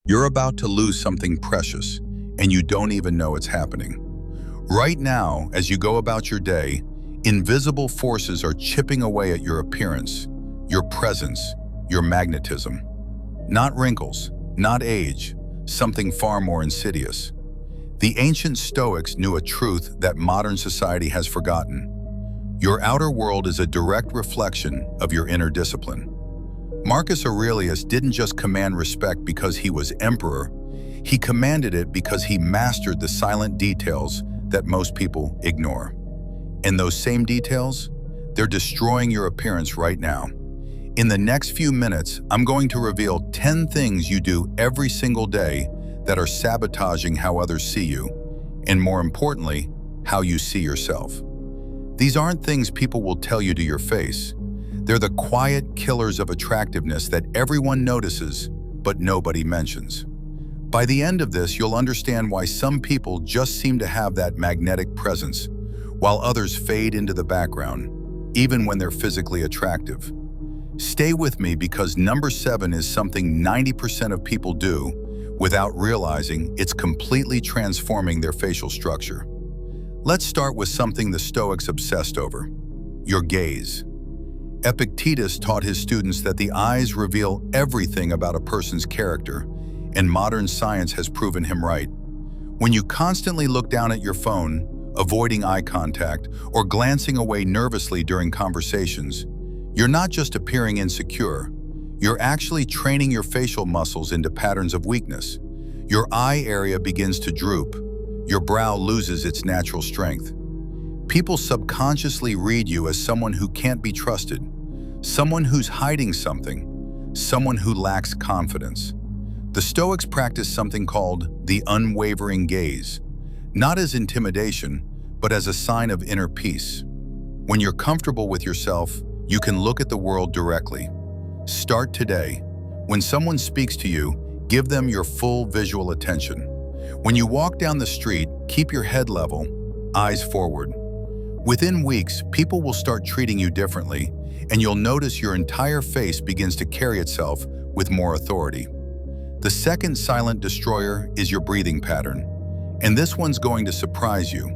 You're about to lose something precious, and you don't even know it's happening. Right now, as you go about your day, invisible forces are chipping away at your appearance, your presence, your magnetism. Not wrinkles, not age, something far more insidious. The ancient Stoics knew a truth that modern society has forgotten. Your outer world is a direct reflection of your inner discipline. Marcus Aurelius didn't just command respect because he was emperor, he commanded it because he mastered the silent details that most people ignore. And those same details, they're destroying your appearance right now. In the next few minutes, I'm going to reveal 10 things you do every single day that are sabotaging how others see you, and more importantly, how you see yourself. These aren't things people will tell you to your face. They're the quiet killers of attractiveness that everyone notices, but nobody mentions. By the end of this, you'll understand why some people just seem to have that magnetic presence, while others fade into the background, even when they're physically attractive. Stay with me because number 7 is something 90% of people do without realizing it's completely transforming their facial structure. Let's start with something the Stoics obsessed over: your gaze. Epictetus taught his students that the eyes reveal everything about a person's character, and modern science has proven him right. When you constantly look down at your phone, avoiding eye contact, or glancing away nervously during conversations, you're not just appearing insecure, you're actually training your facial muscles into patterns of weakness. Your eye area begins to droop, your brow loses its natural strength. People subconsciously read you as someone who can't be trusted, someone who's hiding something, someone who lacks confidence. The Stoics practice something called the unwavering gaze, not as intimidation, but as a sign of inner peace. When you're comfortable with yourself, you can look at the world directly. Start today. When someone speaks to you, give them your full visual attention. When you walk down the street, keep your head level, eyes forward. Within weeks, people will start treating you differently, and you'll notice your entire face begins to carry itself with more authority. The second silent destroyer is your breathing pattern, and this one's going to surprise you.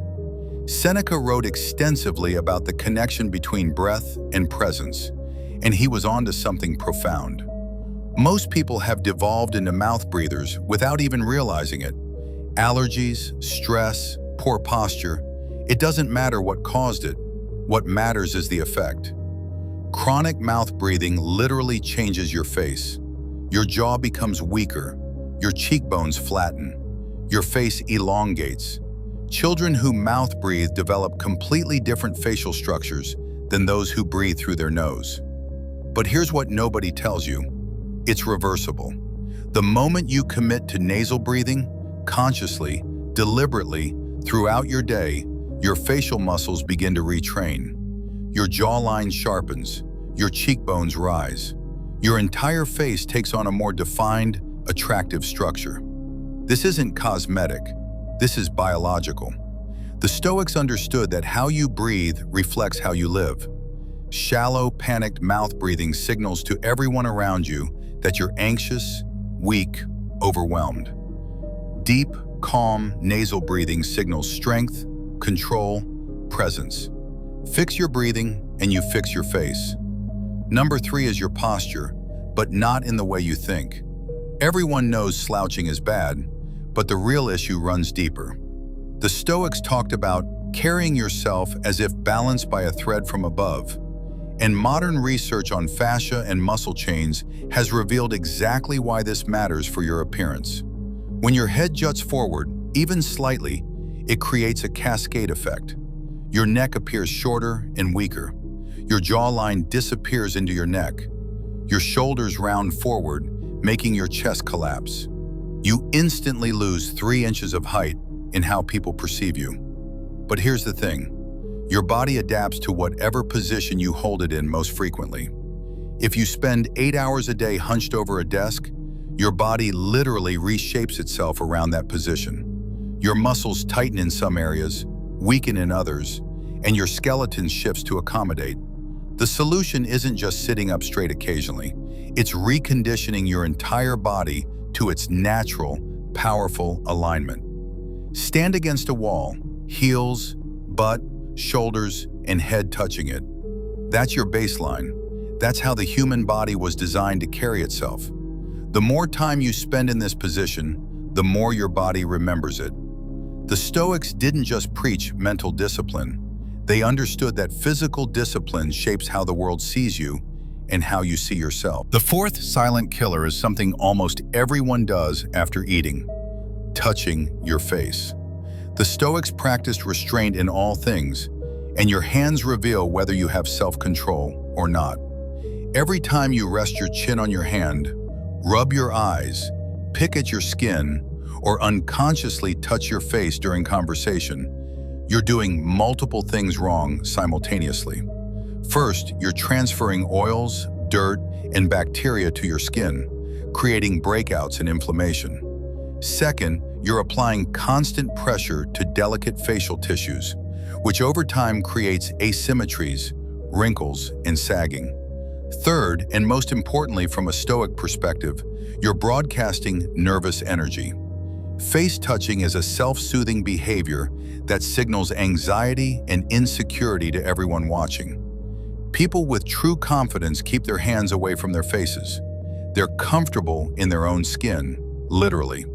Seneca wrote extensively about the connection between breath and presence, and he was onto something profound. Most people have devolved into mouth breathers without even realizing it. Allergies, stress, poor posture, it doesn't matter what caused it. What matters is the effect. Chronic mouth breathing literally changes your face. Your jaw becomes weaker, your cheekbones flatten, your face elongates. Children who mouth breathe develop completely different facial structures than those who breathe through their nose. But here's what nobody tells you: it's reversible. The moment you commit to nasal breathing, consciously, deliberately, throughout your day, your facial muscles begin to retrain. Your jawline sharpens, your cheekbones rise. Your entire face takes on a more defined, attractive structure. This isn't cosmetic, this is biological. The Stoics understood that how you breathe reflects how you live. Shallow, panicked mouth breathing signals to everyone around you that you're anxious, weak, overwhelmed. Deep, calm, nasal breathing signals strength, control, presence. Fix your breathing and you fix your face. Number 3 is your posture, but not in the way you think. Everyone knows slouching is bad, but the real issue runs deeper. The Stoics talked about carrying yourself as if balanced by a thread from above, and modern research on fascia and muscle chains has revealed exactly why this matters for your appearance. When your head juts forward, even slightly, it creates a cascade effect. Your neck appears shorter and weaker. Your jawline disappears into your neck. Your shoulders round forward, making your chest collapse. You instantly lose 3 inches of height in how people perceive you. But here's the thing. Your body adapts to whatever position you hold it in most frequently. If you spend 8 hours a day hunched over a desk, your body literally reshapes itself around that position. Your muscles tighten in some areas, weaken in others, and your skeleton shifts to accommodate. The solution isn't just sitting up straight occasionally. It's reconditioning your entire body to its natural, powerful alignment. Stand against a wall, heels, butt, shoulders, and head touching it. That's your baseline. That's how the human body was designed to carry itself. The more time you spend in this position, the more your body remembers it. The Stoics didn't just preach mental discipline. They understood that physical discipline shapes how the world sees you and how you see yourself. The fourth silent killer is something almost everyone does after eating: touching your face. The Stoics practiced restraint in all things, and your hands reveal whether you have self-control or not. Every time you rest your chin on your hand, rub your eyes, pick at your skin, or unconsciously touch your face during conversation, you're doing multiple things wrong simultaneously. First, you're transferring oils, dirt, and bacteria to your skin, creating breakouts and inflammation. Second, you're applying constant pressure to delicate facial tissues, which over time creates asymmetries, wrinkles, and sagging. Third, and most importantly from a Stoic perspective, you're broadcasting nervous energy. Face touching is a self-soothing behavior that signals anxiety and insecurity to everyone watching. People with true confidence keep their hands away from their faces. They're comfortable in their own skin, literally.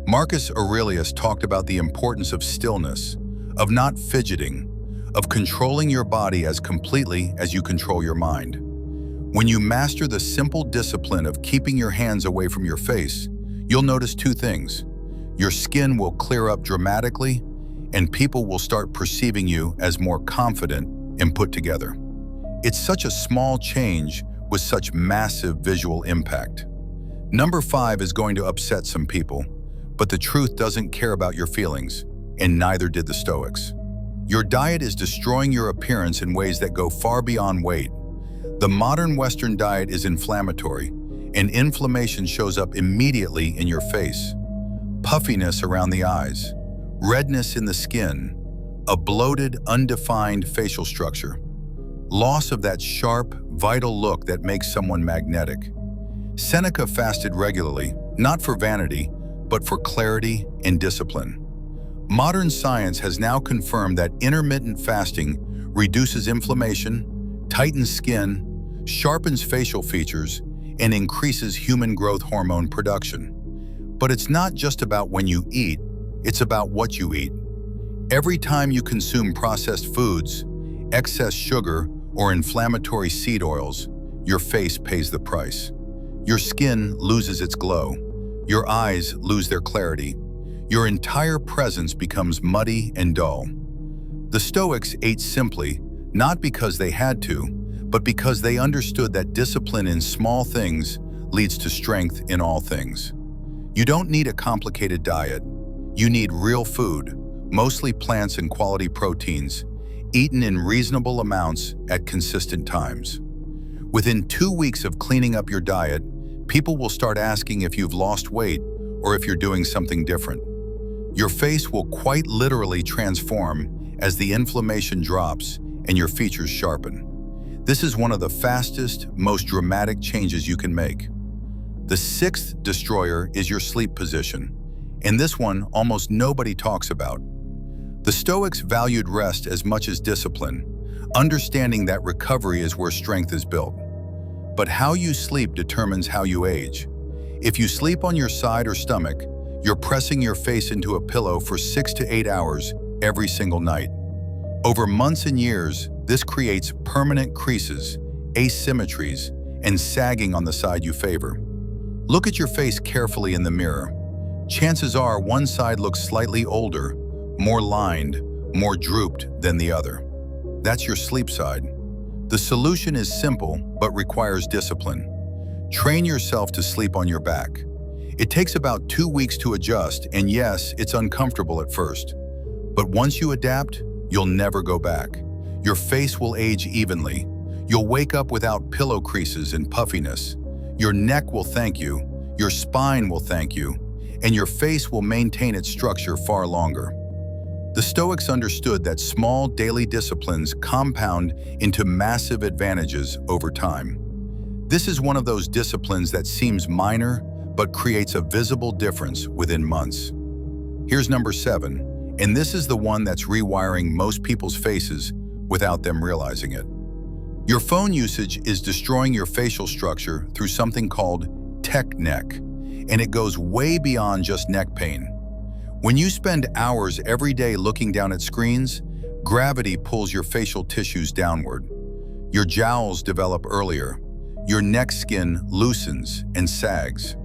Marcus Aurelius talked about the importance of stillness, of not fidgeting, of controlling your body as completely as you control your mind. When you master the simple discipline of keeping your hands away from your face, you'll notice two things. Your skin will clear up dramatically, and people will start perceiving you as more confident and put together. It's such a small change with such massive visual impact. Number 5 is going to upset some people, but the truth doesn't care about your feelings, and neither did the Stoics. Your diet is destroying your appearance in ways that go far beyond weight. The modern Western diet is inflammatory, and inflammation shows up immediately in your face. Puffiness around the eyes, redness in the skin, a bloated, undefined facial structure. Loss of that sharp, vital look that makes someone magnetic. Seneca fasted regularly, not for vanity, but for clarity and discipline. Modern science has now confirmed that intermittent fasting reduces inflammation, tightens skin, sharpens facial features, and increases human growth hormone production. But it's not just about when you eat, it's about what you eat. Every time you consume processed foods, excess sugar, or inflammatory seed oils, your face pays the price. Your skin loses its glow. Your eyes lose their clarity. Your entire presence becomes muddy and dull. The Stoics ate simply, not because they had to, but because they understood that discipline in small things leads to strength in all things. You don't need a complicated diet. You need real food, mostly plants and quality proteins, eaten in reasonable amounts at consistent times. Within 2 weeks of cleaning up your diet, people will start asking if you've lost weight or if you're doing something different. Your face will quite literally transform as the inflammation drops and your features sharpen. This is one of the fastest, most dramatic changes you can make. The 6th destroyer is your sleep position, and this one almost nobody talks about. The Stoics valued rest as much as discipline, understanding that recovery is where strength is built. But how you sleep determines how you age. If you sleep on your side or stomach, you're pressing your face into a pillow for 6 to 8 hours every single night. Over months and years, this creates permanent creases, asymmetries, and sagging on the side you favor. Look at your face carefully in the mirror. Chances are one side looks slightly older, more lined, more drooped than the other. That's your sleep side. The solution is simple, but requires discipline. Train yourself to sleep on your back. It takes about 2 weeks to adjust, and yes, it's uncomfortable at first. But once you adapt, you'll never go back. Your face will age evenly. You'll wake up without pillow creases and puffiness. Your neck will thank you, your spine will thank you, and your face will maintain its structure far longer. The Stoics understood that small daily disciplines compound into massive advantages over time. This is one of those disciplines that seems minor, but creates a visible difference within months. Here's number 7, and this is the one that's rewiring most people's faces without them realizing it. Your phone usage is destroying your facial structure through something called tech neck, and it goes way beyond just neck pain. When you spend hours every day looking down at screens, gravity pulls your facial tissues downward. Your jowls develop earlier. Your neck skin loosens and sags.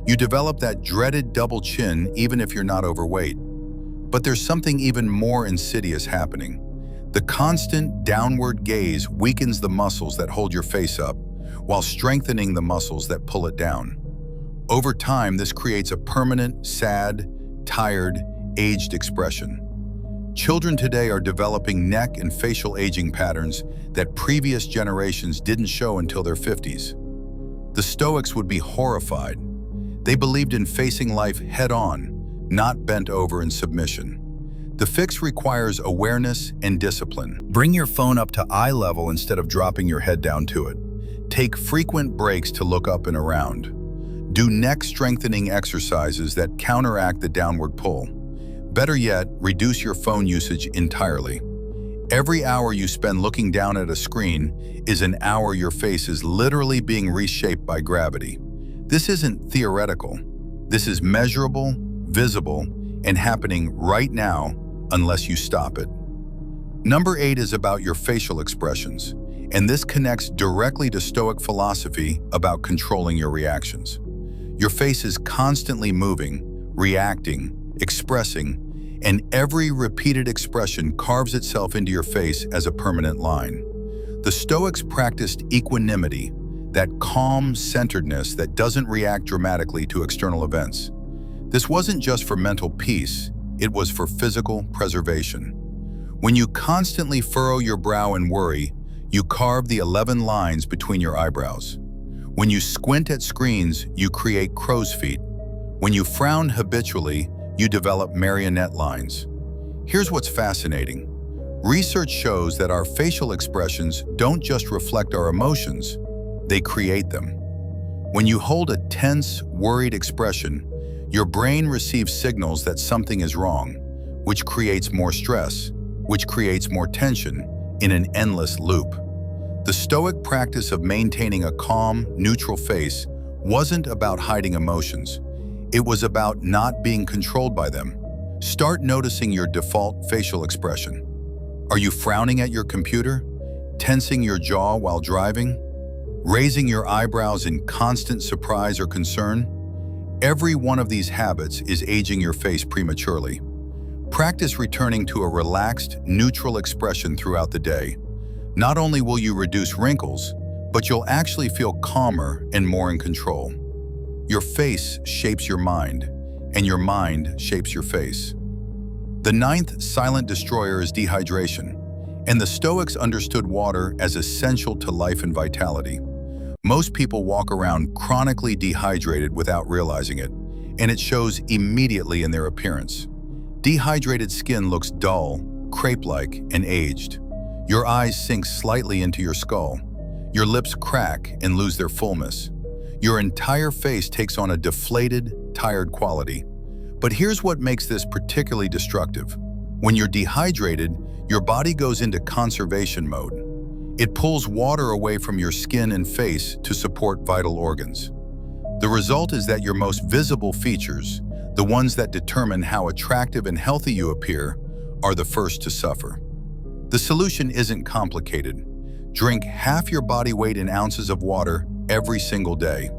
You develop that dreaded double chin even if you're not overweight. But there's something even more insidious happening. The constant downward gaze weakens the muscles that hold your face up, while strengthening the muscles that pull it down. Over time, this creates a permanent, sad, tired, aged expression. Children today are developing neck and facial aging patterns that previous generations didn't show until their 50s. The Stoics would be horrified. They believed in facing life head-on, not bent over in submission. The fix requires awareness and discipline. Bring your phone up to eye level instead of dropping your head down to it. Take frequent breaks to look up and around. Do neck-strengthening exercises that counteract the downward pull. Better yet, reduce your phone usage entirely. Every hour you spend looking down at a screen is an hour your face is literally being reshaped by gravity. This isn't theoretical. This is measurable, visible, and happening right now unless you stop it. Number 8 is about your facial expressions, and this connects directly to Stoic philosophy about controlling your reactions. Your face is constantly moving, reacting, expressing, and every repeated expression carves itself into your face as a permanent line. The Stoics practiced equanimity, that calm centeredness that doesn't react dramatically to external events. This wasn't just for mental peace, it was for physical preservation. When you constantly furrow your brow in worry, you carve the 11 lines between your eyebrows. When you squint at screens, you create crow's feet. When you frown habitually, you develop marionette lines. Here's what's fascinating. Research shows that our facial expressions don't just reflect our emotions, they create them. When you hold a tense, worried expression, your brain receives signals that something is wrong, which creates more stress, which creates more tension in an endless loop. The Stoic practice of maintaining a calm, neutral face wasn't about hiding emotions. It was about not being controlled by them. Start noticing your default facial expression. Are you frowning at your computer? Tensing your jaw while driving? Raising your eyebrows in constant surprise or concern? Every one of these habits is aging your face prematurely. Practice returning to a relaxed, neutral expression throughout the day. Not only will you reduce wrinkles, but you'll actually feel calmer and more in control. Your face shapes your mind, and your mind shapes your face. The 9th silent destroyer is dehydration, and the Stoics understood water as essential to life and vitality. Most people walk around chronically dehydrated without realizing it, and it shows immediately in their appearance. Dehydrated skin looks dull, crepe-like, and aged. Your eyes sink slightly into your skull. Your lips crack and lose their fullness. Your entire face takes on a deflated, tired quality. But here's what makes this particularly destructive. When you're dehydrated, your body goes into conservation mode. It pulls water away from your skin and face to support vital organs. The result is that your most visible features, the ones that determine how attractive and healthy you appear, are the first to suffer. The solution isn't complicated. Drink half your body weight in ounces of water every single day.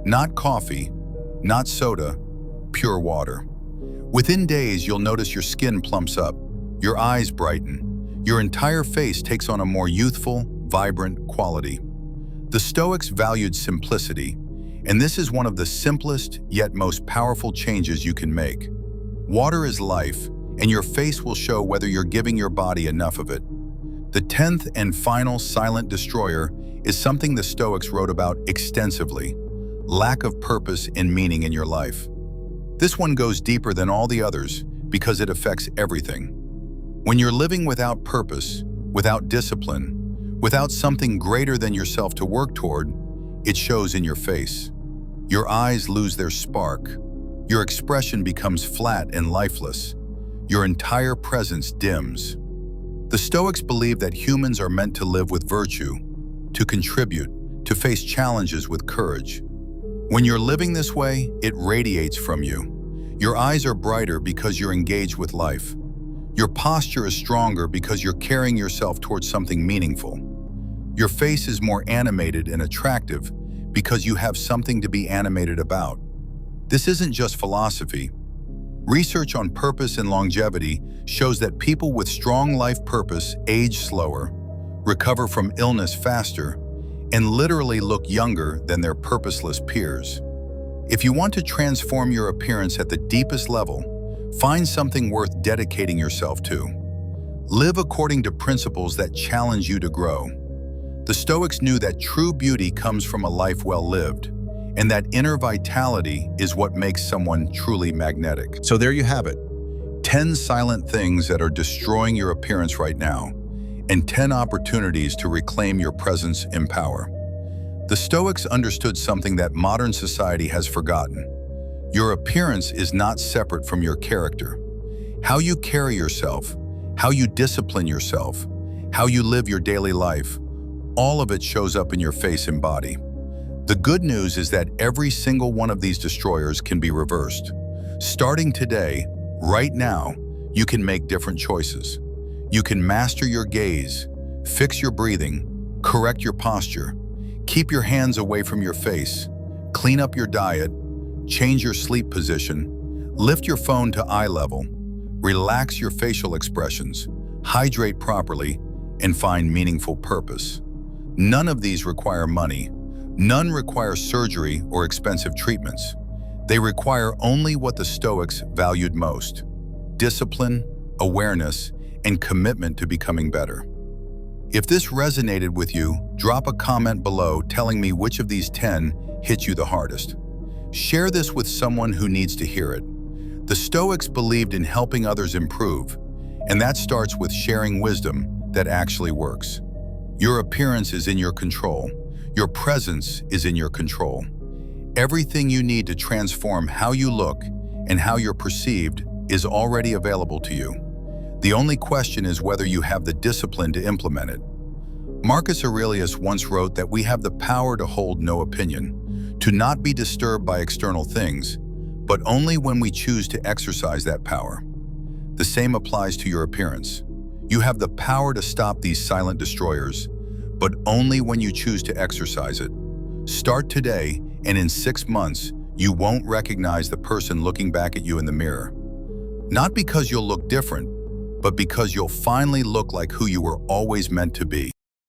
Not coffee, not soda, pure water. Within days, you'll notice your skin plumps up, your eyes brighten, your entire face takes on a more youthful, vibrant quality. The Stoics valued simplicity, and this is one of the simplest yet most powerful changes you can make. Water is life, and your face will show whether you're giving your body enough of it. The 10th and final silent destroyer is something the Stoics wrote about extensively: lack of purpose and meaning in your life. This one goes deeper than all the others because it affects everything. When you're living without purpose, without discipline, without something greater than yourself to work toward, it shows in your face. Your eyes lose their spark. Your expression becomes flat and lifeless. Your entire presence dims. The Stoics believe that humans are meant to live with virtue, to contribute, to face challenges with courage. When you're living this way, it radiates from you. Your eyes are brighter because you're engaged with life. Your posture is stronger because you're carrying yourself towards something meaningful. Your face is more animated and attractive because you have something to be animated about. This isn't just philosophy. Research on purpose and longevity shows that people with strong life purpose age slower, recover from illness faster, and literally look younger than their purposeless peers. If you want to transform your appearance at the deepest level, find something worth dedicating yourself to. Live according to principles that challenge you to grow. The Stoics knew that true beauty comes from a life well lived, and that inner vitality is what makes someone truly magnetic. So there you have it. 10 silent things that are destroying your appearance right now, and 10 opportunities to reclaim your presence in power. The Stoics understood something that modern society has forgotten. Your appearance is not separate from your character. How you carry yourself, how you discipline yourself, how you live your daily life, all of it shows up in your face and body. The good news is that every single one of these destroyers can be reversed. Starting today, right now, you can make different choices. You can master your gaze, fix your breathing, correct your posture, keep your hands away from your face, clean up your diet, change your sleep position, lift your phone to eye level, relax your facial expressions, hydrate properly, and find meaningful purpose. None of these require money. None require surgery or expensive treatments. They require only what the Stoics valued most: discipline, awareness, and commitment to becoming better. If this resonated with you, drop a comment below telling me which of these 10 hit you the hardest. Share this with someone who needs to hear it. The Stoics believed in helping others improve, and that starts with sharing wisdom that actually works. Your appearance is in your control. Your presence is in your control. Everything you need to transform how you look and how you're perceived is already available to you. The only question is whether you have the discipline to implement it. Marcus Aurelius once wrote that we have the power to hold no opinion, to not be disturbed by external things, but only when we choose to exercise that power. The same applies to your appearance. You have the power to stop these silent destroyers, but only when you choose to exercise it. Start today, and in 6 months, you won't recognize the person looking back at you in the mirror. Not because you'll look different, but because you'll finally look like who you were always meant to be.